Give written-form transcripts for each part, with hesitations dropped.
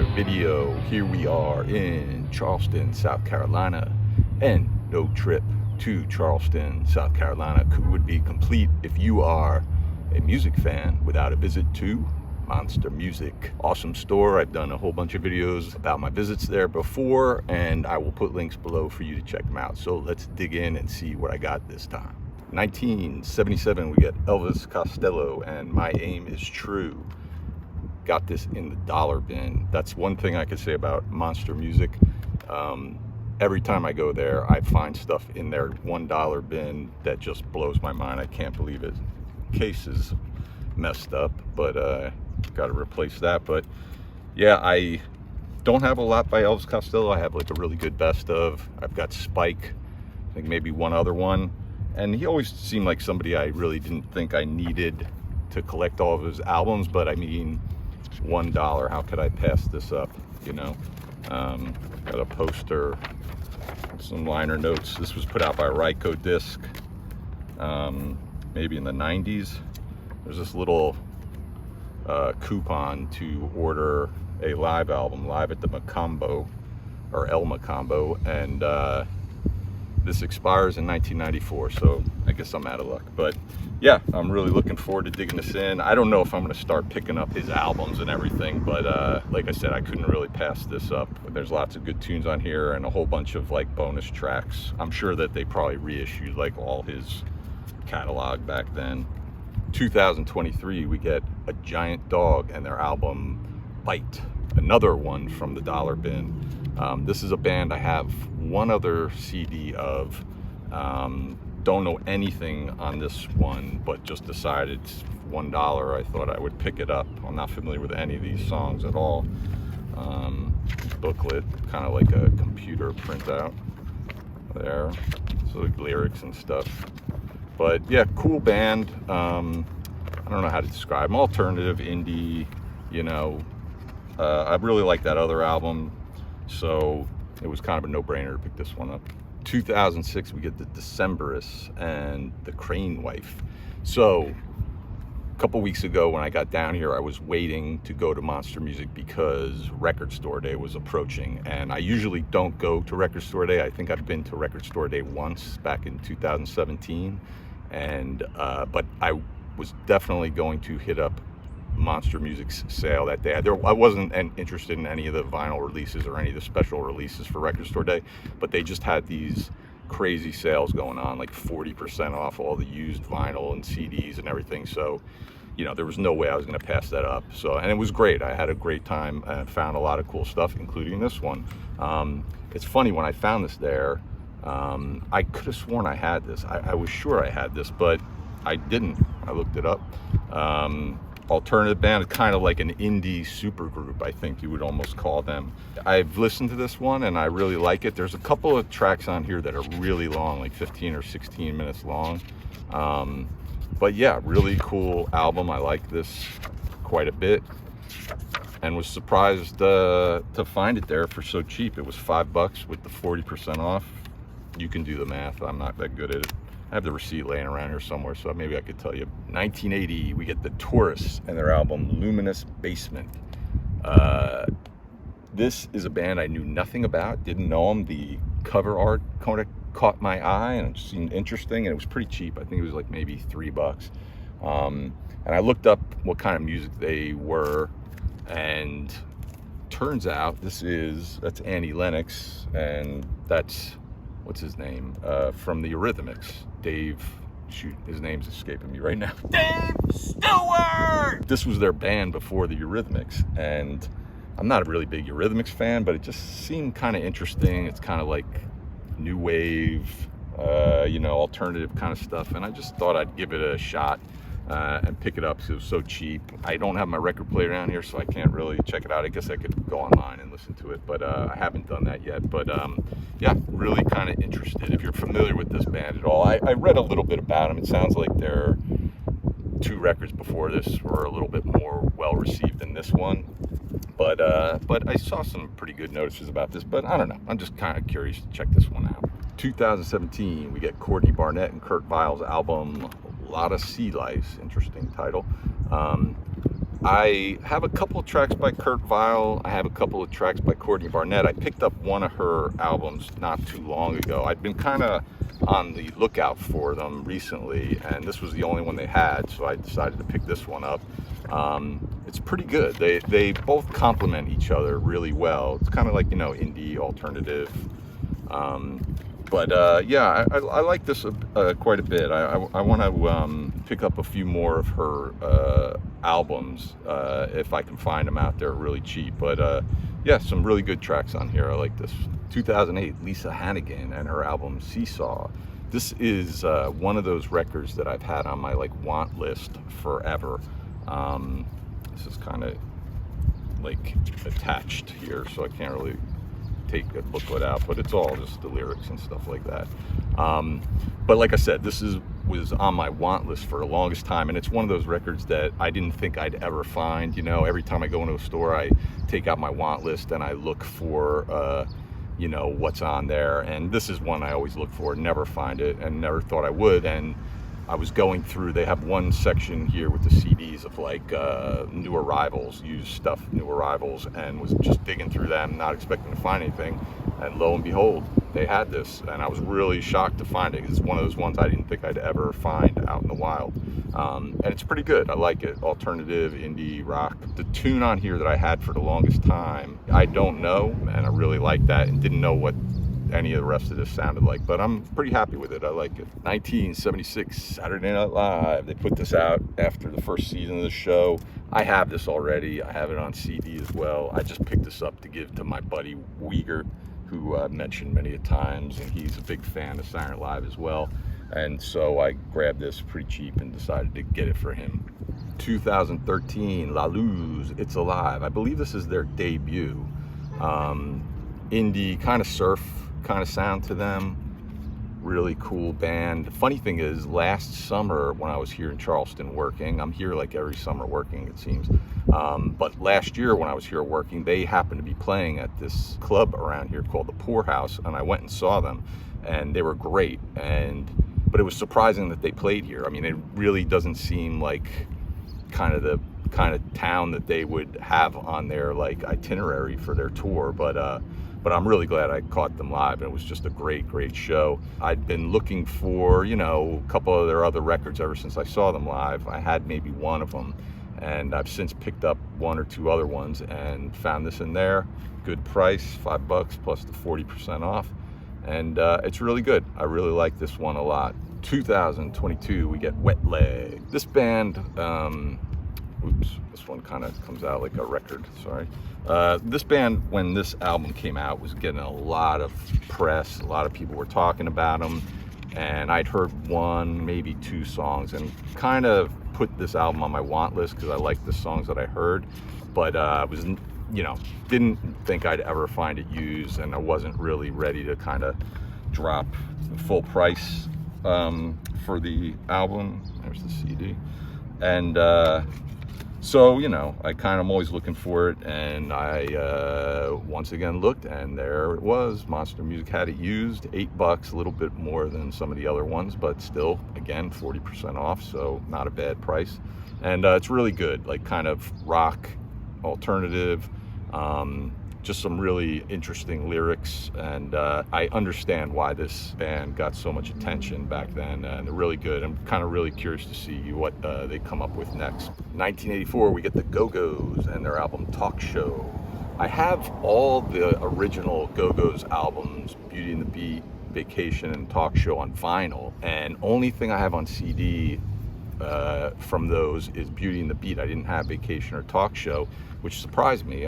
another video. Here we are in Charleston, South Carolina, and no trip to Charleston, South Carolina would be complete if you are a music fan without a visit to Monster Music. Awesome store. I've done a whole bunch of videos about my visits there before, and I will put links below for you to check them out. So let's dig in and see what I got this time. 1977, we get Elvis Costello and My Aim Is True. Got this in the dollar bin. That's one thing I could say about Monster Music. Every time I go there, I find stuff in their $1 bin that just blows my mind. I can't believe it. Case is messed up, but got to replace that. But yeah, I don't have a lot by Elvis Costello. I have like a really good best of. I've got Spike, I think maybe one other one. And he always seemed like somebody I really didn't think I needed to collect all of his albums, but I mean, $1, how could I pass this up, you know? Got a poster, some liner notes. This was put out by Ryko Disc, maybe in the 90s. There's this little coupon to order a live album, live at the Macombo, or El Macombo, and this expires in 1994, so I guess I'm out of luck. But yeah, I'm really looking forward to digging this in. I don't know if I'm going to start picking up his albums and everything, but like I said, I couldn't really pass this up. There's lots of good tunes on here and a whole bunch of like bonus tracks. I'm sure that they probably reissued like all his catalog back then. 2023, we get A Giant Dog and their album Bite, another one from the dollar bin. This is a band I have one other CD of. Don't know anything on this one, but just decided it's $1. I thought I would pick it up. I'm not familiar with any of these songs at all. Booklet, kind of like a computer printout there. So like lyrics and stuff. But yeah, cool band. I don't know how to describe them. Alternative, indie, you know. I really like that other album, so it was kind of a no-brainer to pick this one up. 2006, we get the Decemberists and the Crane Wife. So a couple weeks ago when I got down here, I was waiting to go to Monster Music because Record Store Day was approaching, and I usually don't go to Record Store Day. I think I've been to Record Store Day once back in 2017, and but I was definitely going to hit up Monster Music's sale that day. I wasn't interested in any of the vinyl releases or any of the special releases for Record Store Day, but they just had these crazy sales going on, like 40% off all the used vinyl and CDs and everything. So, you know, there was no way I was going to pass that up. So, and it was great. I had a great time and found a lot of cool stuff, including this one. It's funny, when I found this there, I could have sworn I had this. I was sure I had this, but I didn't. I looked it up. Alternative band, kind of like an indie supergroup, I think you would almost call them. I've listened to this one and I really like it. There's a couple of tracks on here that are really long, like 15 or 16 minutes long. But yeah, really cool album. I like this quite a bit and was surprised to find it there for so cheap. It was $5 with the 40% off. You can do the math. I'm not that good at it. I have the receipt laying around here somewhere, so maybe I could tell you. 1980, we get the Tourists and their album Luminous Basement. This is a band I knew nothing about, didn't know them. The cover art kind of caught my eye and it seemed interesting, and it was pretty cheap. I think it was like maybe $3. And I looked up what kind of music they were, and turns out that's Annie Lennox, and that's, what's his name, from the Eurythmics. Dave, shoot, his name's escaping me right now. Dave Stewart! This was their band before the Eurythmics, and I'm not a really big Eurythmics fan, but it just seemed kind of interesting. It's kind of like new wave, you know, alternative kind of stuff, and I just thought I'd give it a shot and pick it up because it was so cheap. I don't have my record player down here, so I can't really check it out. I guess I could go online and listen to it, but I haven't done that yet. But yeah, really kind of interested if you're familiar with this band at all. I read a little bit about them. It sounds like their two records before this were a little bit more well received than this one, but I saw some pretty good notices about this. But I don't know, I'm just kind of curious to check this one out. 2017, we get Courtney Barnett and Kurt Weill's album Lot of Sea Lice, interesting title. I have a couple of tracks by Kurt Vile. I have a couple of tracks by Courtney Barnett. I picked up one of her albums not too long ago. I'd been kind of on the lookout for them recently, and this was the only one they had, so I decided to pick this one up. It's pretty good. They both complement each other really well. It's kind of like, indie alternative. Yeah, I like this quite a bit. I want to pick up a few more of her albums if I can find them out there really cheap. But yeah, some really good tracks on here. I like this. 2008, Lisa Hannigan and her album Seesaw. This is one of those records that I've had on my want list forever. This is kind of attached here, so I can't really take a booklet out, but it's all just the lyrics and stuff like that. But like I said, this was on my want list for the longest time, and it's one of those records that I didn't think I'd ever find. Every time I go into a store, I take out my want list and I look for what's on there, and this is one I always look for, never find it, and never thought I would. And I was going through, they have one section here with the CDs of new arrivals, used stuff, new arrivals, and was just digging through them, not expecting to find anything. And lo and behold, they had this, and I was really shocked to find it. It's one of those ones I didn't think I'd ever find out in the wild. And it's pretty good. I like it. Alternative, indie, rock. The tune on here that I had for the longest time, I don't know, and I really like that, and didn't know what any of the rest of this sounded like, but I'm pretty happy with it. I like it. 1976 Saturday Night Live. They put this out after the first season of the show. I have this already. I have it on CD as well. I just picked this up to give to my buddy Uyghur, who I've mentioned many a times, and he's a big fan of Saturday Night Live as well. And so I grabbed this pretty cheap and decided to get it for him. 2013 La Luz, It's Alive. I believe this is their debut. Indie, kind of surf kind of sound to them. Really cool band. The funny thing is, last summer when I was here in Charleston working, I'm here every summer working, it seems, but last year when I was here working, they happened to be playing at this club around here called the Poorhouse, and I went and saw them, and they were great. But it was surprising that they played here. I mean, it really doesn't seem like the kind of town that they would have on their itinerary for their tour, but I'm really glad I caught them live, and it was just a great show. I'd been looking for, a couple of their other records ever since I saw them live. I had maybe one of them, and I've since picked up one or two other ones and found this in there. Good price, $5 plus the 40% off, and it's really good. I really like this one a lot. 2022, we get Wet Leg. This band, this one kind of comes out like a record, sorry. This band, when this album came out, was getting a lot of press. A lot of people were talking about them, and I'd heard one, maybe two songs, and kind of put this album on my want list because I liked the songs that I heard, but didn't think I'd ever find it used, and I wasn't really ready to kind of drop the full price for the album. There's the CD, and so, I I'm always looking for it, and I once again looked, and there it was. Monster Music had it used, $8, a little bit more than some of the other ones, but still, again, 40% off, so not a bad price. And it's really good, kind of rock, alternative, just some really interesting lyrics, and I understand why this band got so much attention back then, and they're really good. I'm kind of really curious to see what they come up with next. 1984, we get the Go-Go's and their album Talk Show. I have all the original Go-Go's albums, Beauty and the Beat, Vacation, and Talk Show, on vinyl, and only thing I have on CD from those is Beauty and the Beat. I didn't have Vacation or Talk Show, which surprised me.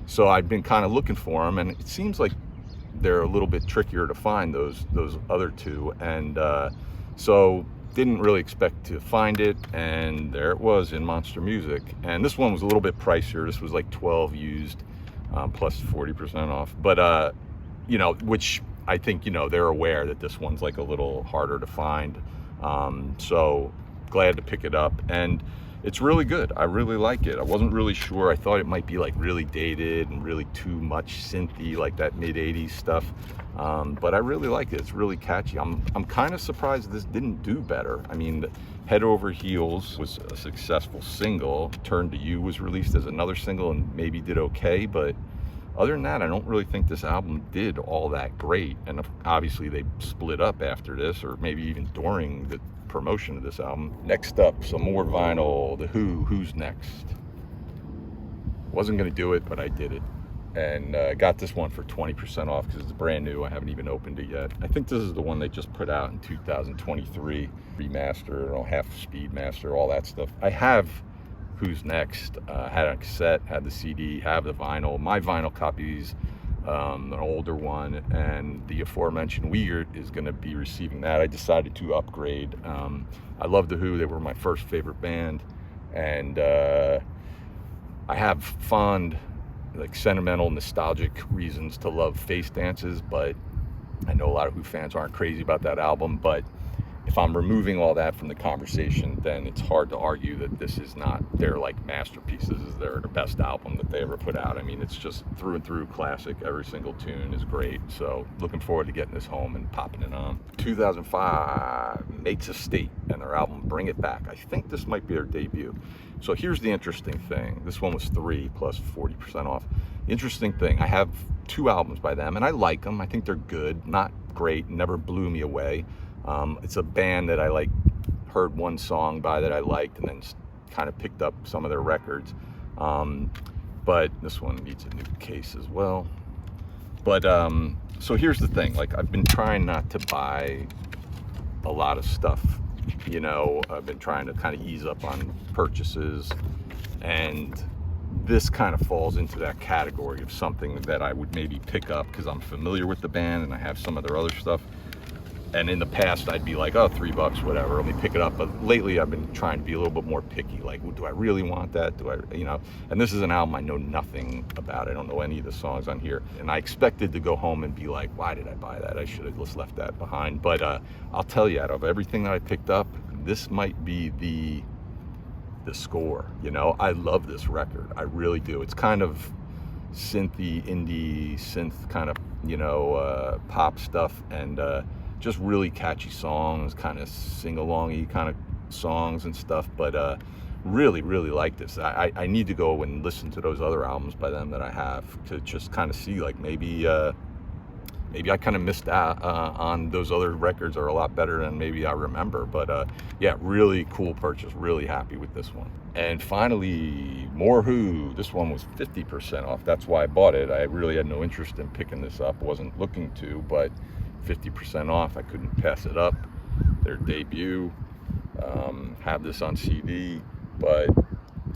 So I'd been kind of looking for them, and it seems like they're a little bit trickier to find, those other two, and so didn't really expect to find it, and there it was in Monster Music. And this one was a little bit pricier. This was $12 used, plus 40% off, but which I think they're aware that this one's a little harder to find, so glad to pick it up. And it's really good. I really like it. I wasn't really sure. I thought it might be like really dated and really too much synthy, like that mid-80s stuff. But I really like it. It's really catchy. I'm kind of surprised this didn't do better. I mean, Head Over Heels was a successful single. Turn to You was released as another single and maybe did okay, but other than that, I don't really think this album did all that great. And obviously they split up after this, or maybe even during the promotion of this album. Next up, some more vinyl. The Who, Who's Next. Wasn't gonna do it, but I did it. And got this one for 20% off because it's brand new. I haven't even opened it yet. I think this is the one they just put out in 2023. Remaster, half speed master, all that stuff. I have Who's Next. Had a cassette, had the CD, have the vinyl. My vinyl copies, an older one, and the aforementioned Weird is going to be receiving that. I decided to upgrade. I love the Who. They were my first favorite band, and I have fond, like, sentimental, nostalgic reasons to love Face Dances, but I know a lot of Who fans aren't crazy about that album. But if I'm removing all that from the conversation, then it's hard to argue that this is not their, like, masterpiece. This is their best album that they ever put out. I mean, it's just through and through classic. Every single tune is great. So looking forward to getting this home and popping it on. 2005, Mate's Estate and their album Bring It Back. I think this might be their debut. So here's the interesting thing. This one was 3 plus 40% off. Interesting thing, I have 2 albums by them, and I like them. I think they're good, not great, never blew me away. It's a band that I like, heard one song by that I liked, and then kind of picked up some of their records. But this one needs a new case as well. But so here's the thing, like, I've been trying not to buy a lot of stuff. You know, I've been trying to kind of ease up on purchases, and this kind of falls into that category of something that I would maybe pick up because I'm familiar with the band and I have some of their other stuff. And in the past, I'd be like, oh, $3, whatever, let me pick it up. But lately, I've been trying to be a little bit more picky. Like, do I really want that? Do I, you know? And this is an album I know nothing about. I don't know any of the songs on here. And I expected to go home and be like, why did I buy that? I should have just left that behind. But I'll tell you, out of everything that I picked up, this might be the score. You know, I love this record. I really do. It's kind of synthy, indie, synth kind of, you know, pop stuff, and just really catchy songs, kind of sing-along-y kind of songs and stuff. But really, really like this. I need to go and listen to those other albums by them that I have to just kind of see, like, maybe I kind of missed out on those other records are a lot better than maybe I remember. But yeah, really cool purchase. Really happy with this one. And finally, more Who. This one was 50% off. That's why I bought it. I really had no interest in picking this up. Wasn't looking to, but 50% off. I couldn't pass it up. Their debut. Have this on CD. But,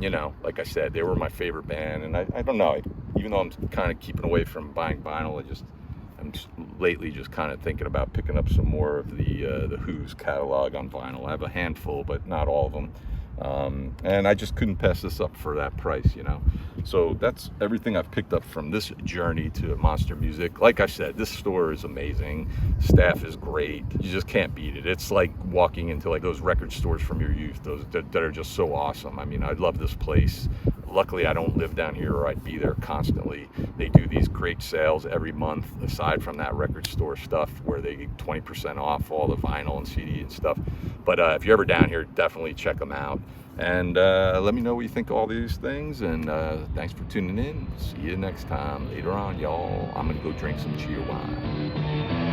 you know, like I said, they were my favorite band. And I don't know. Even though I'm kind of keeping away from buying vinyl, I'm just lately just kind of thinking about picking up some more of the Who's catalog on vinyl. I have a handful, but not all of them. And I just couldn't pass this up for that price, you know. So that's everything I've picked up from this journey to Monster Music. Like I said, this store is amazing. Staff is great. You just can't beat it. It's like walking into, like, those record stores from your youth, those that are just so awesome. I mean, I love this place. Luckily, I don't live down here, or I'd be there constantly. They do these great sales every month, aside from that record store stuff where they get 20% off all the vinyl and CD and stuff. But if you're ever down here, definitely check them out. And let me know what you think of all these things. And thanks for tuning in. See you next time. Later on, y'all. I'm going to go drink some Cheerwine.